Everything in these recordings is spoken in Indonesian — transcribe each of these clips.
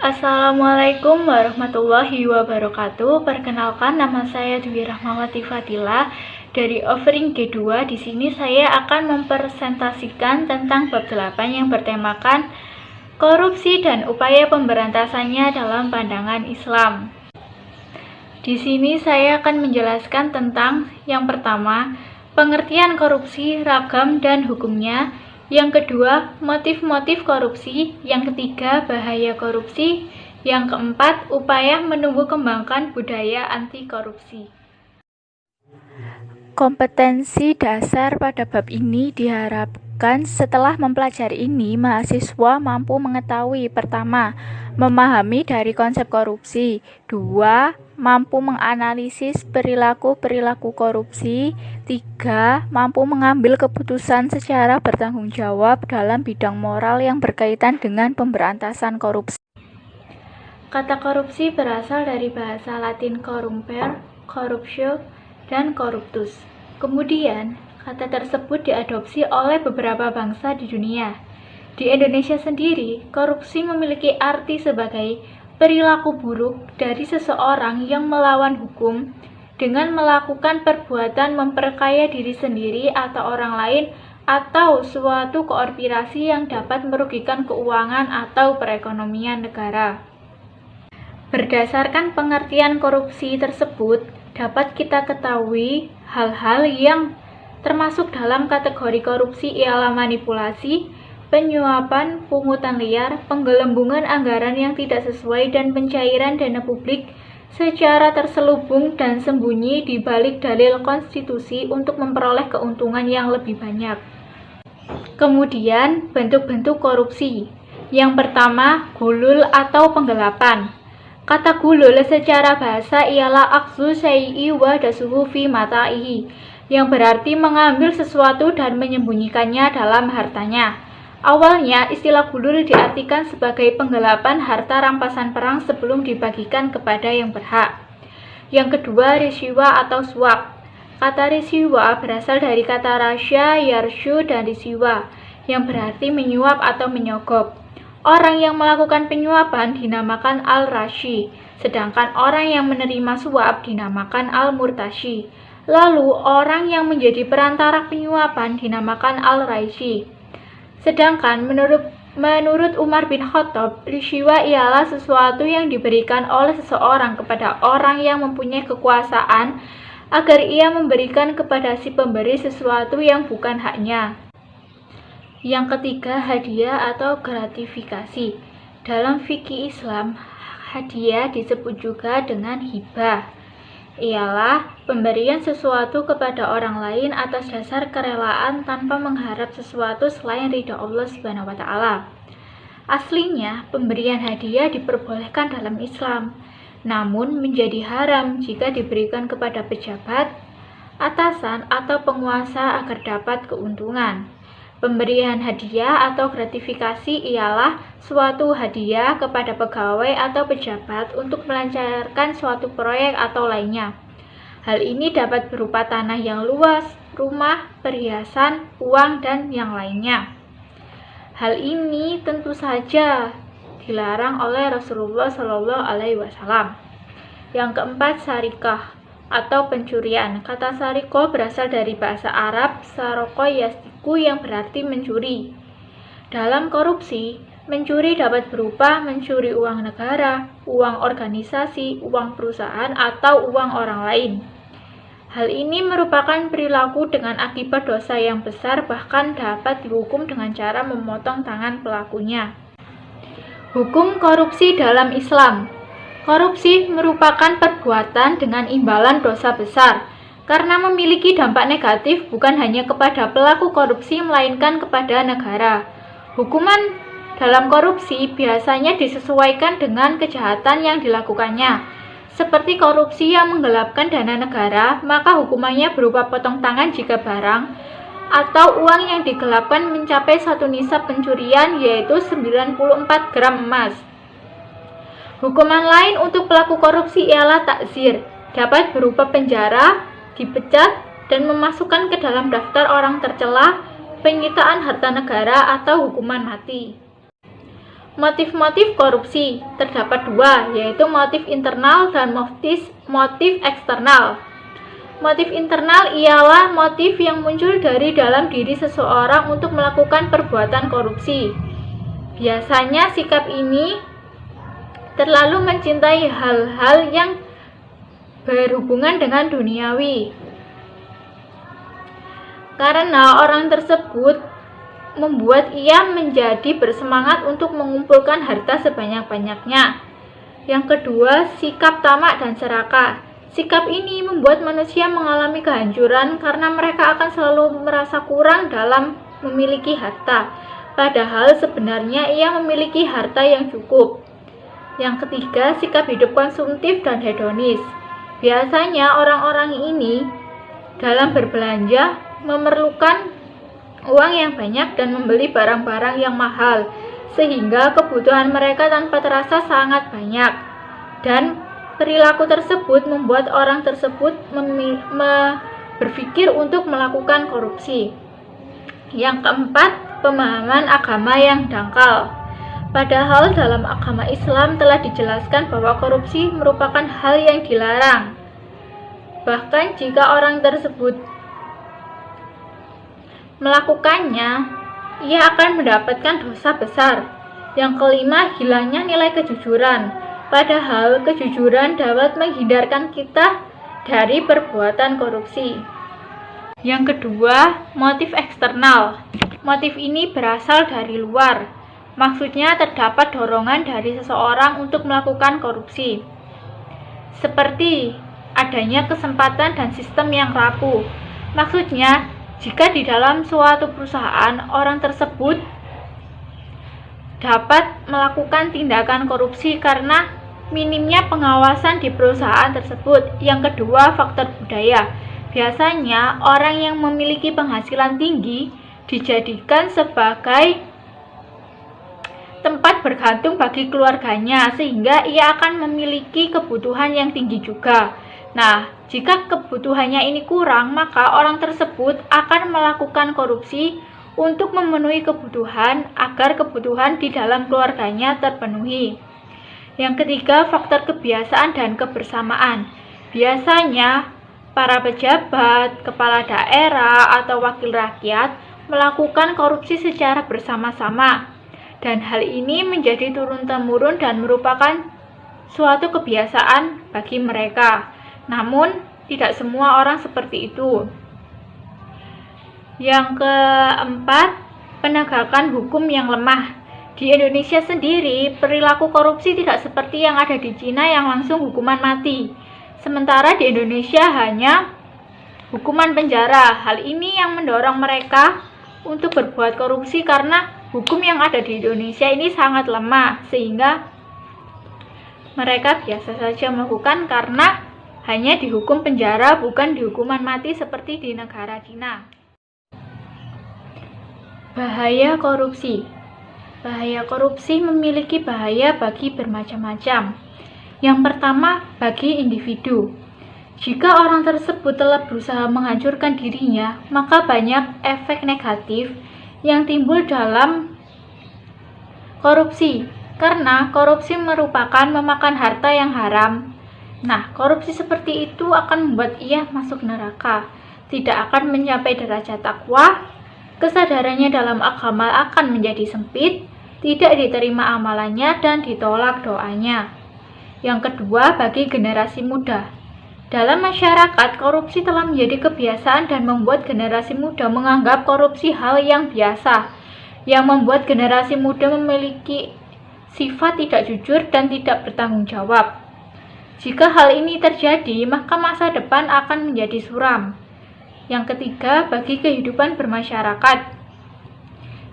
Assalamualaikum warahmatullahi wabarakatuh. Perkenalkan, nama saya Dwi Rahmawati Fadila dari Offering G2. Di sini saya akan mempresentasikan tentang bab 8 yang bertemakan korupsi dan upaya pemberantasannya dalam pandangan Islam. Di sini saya akan menjelaskan tentang yang pertama, pengertian korupsi, ragam dan hukumnya. Yang kedua, motif-motif korupsi. Yang ketiga, bahaya korupsi. Yang keempat, upaya menumbuh kembangkan budaya anti korupsi. Kompetensi dasar pada bab ini diharapkan setelah mempelajari ini, mahasiswa mampu mengetahui: pertama, memahami dari konsep korupsi; dua, mampu menganalisis perilaku-perilaku korupsi; tiga, mampu mengambil keputusan secara bertanggung jawab dalam bidang moral yang berkaitan dengan pemberantasan korupsi. Kata korupsi berasal dari bahasa Latin corrumpere, corruptio, dan corruptus. Kemudian, kata tersebut diadopsi oleh beberapa bangsa di dunia. Di Indonesia sendiri, korupsi memiliki arti sebagai perilaku buruk dari seseorang yang melawan hukum dengan melakukan perbuatan memperkaya diri sendiri atau orang lain, atau suatu konspirasi yang dapat merugikan keuangan atau perekonomian negara. Berdasarkan pengertian korupsi tersebut, dapat kita ketahui hal-hal yang termasuk dalam kategori korupsi ialah manipulasi, penyuapan, pungutan liar, penggelembungan anggaran yang tidak sesuai, dan pencairan dana publik secara terselubung dan sembunyi di balik dalil konstitusi untuk memperoleh keuntungan yang lebih banyak. Kemudian, bentuk-bentuk korupsi. Yang pertama, gulul atau penggelapan. Kata gulul secara bahasa ialah akhdzu syai'i wa dasuhu fi mata'ihi, yang berarti mengambil sesuatu dan menyembunyikannya dalam hartanya. Awalnya, istilah gulul diartikan sebagai penggelapan harta rampasan perang sebelum dibagikan kepada yang berhak. Yang kedua, rishiwa atau suap. Kata rishiwa berasal dari kata rasya, yarshu, dan rishiwa, yang berarti menyuap atau menyogok. Orang yang melakukan penyuapan dinamakan al-rashi, sedangkan orang yang menerima suap dinamakan al-murtashi. Lalu, orang yang menjadi perantara penyuapan dinamakan al-raishi. Sedangkan menurut Umar bin Khattab, rishiwa ialah sesuatu yang diberikan oleh seseorang kepada orang yang mempunyai kekuasaan agar ia memberikan kepada si pemberi sesuatu yang bukan haknya. Yang ketiga, hadiah atau gratifikasi. Dalam fikih Islam, hadiah disebut juga dengan hibah. Ialah pemberian sesuatu kepada orang lain atas dasar kerelaan tanpa mengharap sesuatu selain ridha Allah SWT. Aslinya, pemberian hadiah diperbolehkan dalam Islam, namun menjadi haram jika diberikan kepada pejabat, atasan, atau penguasa agar dapat keuntungan. Pemberian hadiah atau gratifikasi ialah suatu hadiah kepada pegawai atau pejabat untuk melancarkan suatu proyek atau lainnya. Hal ini dapat berupa tanah yang luas, rumah, perhiasan, uang, dan yang lainnya. Hal ini tentu saja dilarang oleh Rasulullah SAW. Yang keempat, syarikah atau pencurian. Kata sariko berasal dari bahasa Arab saroko yastiku, yang berarti mencuri. Dalam korupsi, mencuri dapat berupa mencuri uang negara, uang organisasi, uang perusahaan, atau uang orang lain. Hal ini merupakan perilaku dengan akibat dosa yang besar, bahkan dapat dihukum dengan cara memotong tangan pelakunya. Hukum korupsi dalam Islam. Korupsi merupakan perbuatan dengan imbalan dosa besar, karena memiliki dampak negatif bukan hanya kepada pelaku korupsi, melainkan kepada negara. Hukuman dalam korupsi biasanya disesuaikan dengan kejahatan yang dilakukannya. Seperti korupsi yang menggelapkan dana negara, maka hukumannya berupa potong tangan jika barang atau uang yang digelapkan mencapai satu nisab pencurian, yaitu 94 gram emas. Hukuman lain untuk pelaku korupsi ialah takzir, dapat berupa penjara, dipecat, dan memasukkan ke dalam daftar orang tercela, penyitaan harta negara, atau hukuman mati. Motif-motif korupsi terdapat dua, yaitu motif internal dan motif eksternal. Motif internal ialah motif yang muncul dari dalam diri seseorang untuk melakukan perbuatan korupsi. Biasanya sikap ini terlalu mencintai hal-hal yang berhubungan dengan duniawi, karena orang tersebut membuat ia menjadi bersemangat untuk mengumpulkan harta sebanyak-banyaknya. Yang kedua, sikap tamak dan serakah. Sikap ini membuat manusia mengalami kehancuran karena mereka akan selalu merasa kurang dalam memiliki harta, padahal sebenarnya ia memiliki harta yang cukup. Yang ketiga, sikap hidup konsumtif dan hedonis. Biasanya orang-orang ini dalam berbelanja memerlukan uang yang banyak dan membeli barang-barang yang mahal, sehingga kebutuhan mereka tanpa terasa sangat banyak, dan perilaku tersebut membuat orang tersebut berpikir untuk melakukan korupsi. Yang keempat, pemahaman agama yang dangkal. Padahal dalam agama Islam telah dijelaskan bahwa korupsi merupakan hal yang dilarang. Bahkan jika orang tersebut melakukannya, ia akan mendapatkan dosa besar. Yang kelima, hilangnya nilai kejujuran. Padahal kejujuran dapat menghindarkan kita dari perbuatan korupsi. Yang kedua, motif eksternal. Motif ini berasal dari luar. Maksudnya terdapat dorongan dari seseorang untuk melakukan korupsi, seperti adanya kesempatan dan sistem yang rapuh. Maksudnya, jika di dalam suatu perusahaan orang tersebut dapat melakukan tindakan korupsi karena minimnya pengawasan di perusahaan tersebut. Yang kedua, faktor budaya. Biasanya orang yang memiliki penghasilan tinggi dijadikan sebagai tempat bergantung bagi keluarganya, sehingga ia akan memiliki kebutuhan yang tinggi juga. Nah, jika kebutuhannya ini kurang, maka orang tersebut akan melakukan korupsi untuk memenuhi kebutuhan agar kebutuhan di dalam keluarganya terpenuhi. Yang ketiga, faktor kebiasaan dan kebersamaan. Biasanya, para pejabat, kepala daerah, atau wakil rakyat melakukan korupsi secara bersama-sama. Dan hal ini menjadi turun-temurun dan merupakan suatu kebiasaan bagi mereka. Namun, tidak semua orang seperti itu. Yang keempat, penegakan hukum yang lemah. Di Indonesia sendiri, perilaku korupsi tidak seperti yang ada di Cina yang langsung hukuman mati. Sementara di Indonesia hanya hukuman penjara. Hal ini yang mendorong mereka untuk berbuat korupsi karena hukum yang ada di Indonesia ini sangat lemah, sehingga mereka biasa saja melakukan karena hanya dihukum penjara, bukan dihukuman mati seperti di negara Cina. Bahaya korupsi. Bahaya korupsi memiliki bahaya bagi bermacam-macam. Yang pertama, bagi individu. Jika orang tersebut telah berusaha menghancurkan dirinya, maka banyak efek negatif yang timbul dalam korupsi. Karena korupsi merupakan memakan harta yang haram. Nah, korupsi seperti itu akan membuat ia masuk neraka, tidak akan mencapai derajat takwa, kesadarannya dalam agama akan menjadi sempit, tidak diterima amalannya, dan ditolak doanya. Yang kedua, bagi generasi muda. Dalam masyarakat, korupsi telah menjadi kebiasaan dan membuat generasi muda menganggap korupsi hal yang biasa, yang membuat generasi muda memiliki sifat tidak jujur dan tidak bertanggung jawab. Jika hal ini terjadi, maka masa depan akan menjadi suram. Yang ketiga, bagi kehidupan bermasyarakat.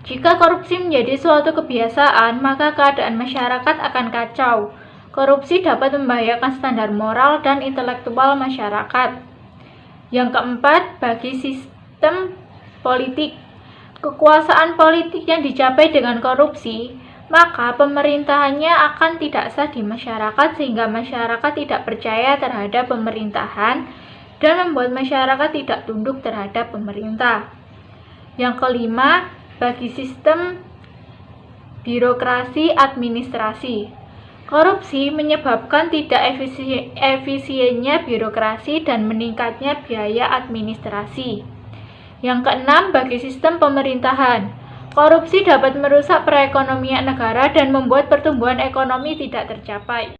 Jika korupsi menjadi suatu kebiasaan, maka keadaan masyarakat akan kacau. Korupsi dapat membahayakan standar moral dan intelektual masyarakat. Yang keempat, bagi sistem politik. Kekuasaan politik yang dicapai dengan korupsi, maka pemerintahannya akan tidak sah di masyarakat, sehingga masyarakat tidak percaya terhadap pemerintahan dan membuat masyarakat tidak tunduk terhadap pemerintah. Yang kelima, bagi sistem Birokrasi administrasi. Korupsi menyebabkan tidak efisiennya birokrasi dan meningkatnya biaya administrasi. Yang keenam, bagi sistem pemerintahan. Korupsi dapat merusak perekonomian negara dan membuat pertumbuhan ekonomi tidak tercapai.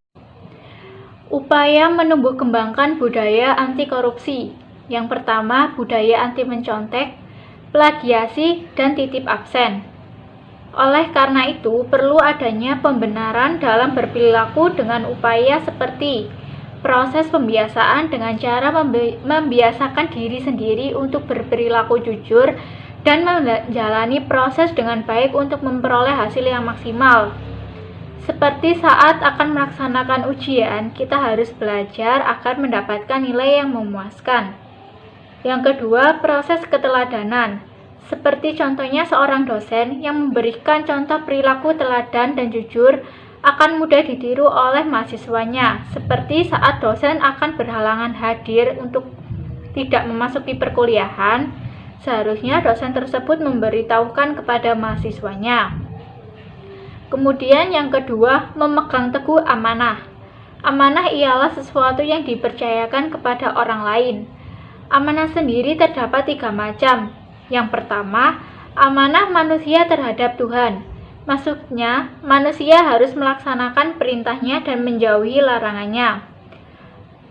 Upaya menumbuh kembangkan budaya anti korupsi. Yang pertama, budaya anti mencontek, plagiasi, dan titip absen. Oleh karena itu, perlu adanya pembenaran dalam berperilaku dengan upaya seperti proses pembiasaan dengan cara membiasakan diri sendiri untuk berperilaku jujur dan menjalani proses dengan baik untuk memperoleh hasil yang maksimal. Seperti saat akan melaksanakan ujian, kita harus belajar agar mendapatkan nilai yang memuaskan. Yang kedua, proses keteladanan. Seperti contohnya seorang dosen yang memberikan contoh perilaku teladan dan jujur akan mudah ditiru oleh mahasiswanya. Seperti saat dosen akan berhalangan hadir untuk tidak memasuki perkuliahan, seharusnya dosen tersebut memberitahukan kepada mahasiswanya. Kemudian yang kedua, memegang teguh amanah. Amanah ialah sesuatu yang dipercayakan kepada orang lain. Amanah sendiri terdapat 3 macam. Yang pertama, amanah manusia terhadap Tuhan. Maksudnya, manusia harus melaksanakan perintahnya dan menjauhi larangannya.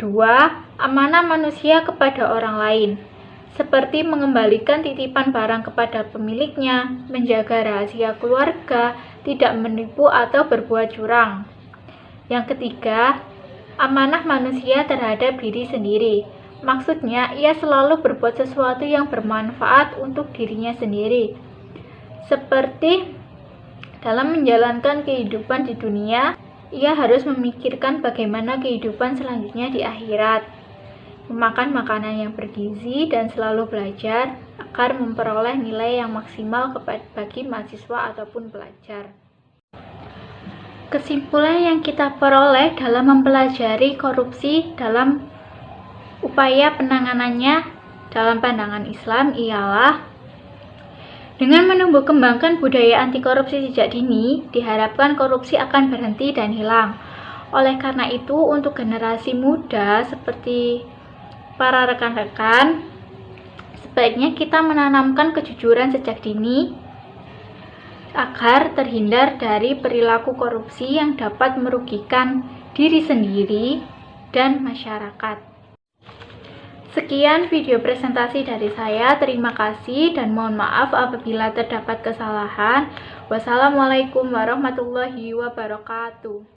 2. Amanah manusia kepada orang lain, seperti mengembalikan titipan barang kepada pemiliknya, menjaga rahasia keluarga, tidak menipu atau berbuat curang. Yang ketiga, amanah manusia terhadap diri sendiri. Maksudnya, ia selalu berbuat sesuatu yang bermanfaat untuk dirinya sendiri. Seperti dalam menjalankan kehidupan di dunia, ia harus memikirkan bagaimana kehidupan selanjutnya di akhirat. Memakan makanan yang bergizi dan selalu belajar agar memperoleh nilai yang maksimal bagi mahasiswa ataupun pelajar. Kesimpulan yang kita peroleh dalam mempelajari korupsi dalam upaya penanganannya dalam pandangan Islam ialah dengan menumbuh kembangkan budaya anti korupsi sejak dini, diharapkan korupsi akan berhenti dan hilang. Oleh karena itu, untuk generasi muda seperti para rekan-rekan, sebaiknya kita menanamkan kejujuran sejak dini agar terhindar dari perilaku korupsi yang dapat merugikan diri sendiri dan masyarakat. Sekian video presentasi dari saya. Terima kasih dan mohon maaf apabila terdapat kesalahan. Wassalamualaikum warahmatullahi wabarakatuh.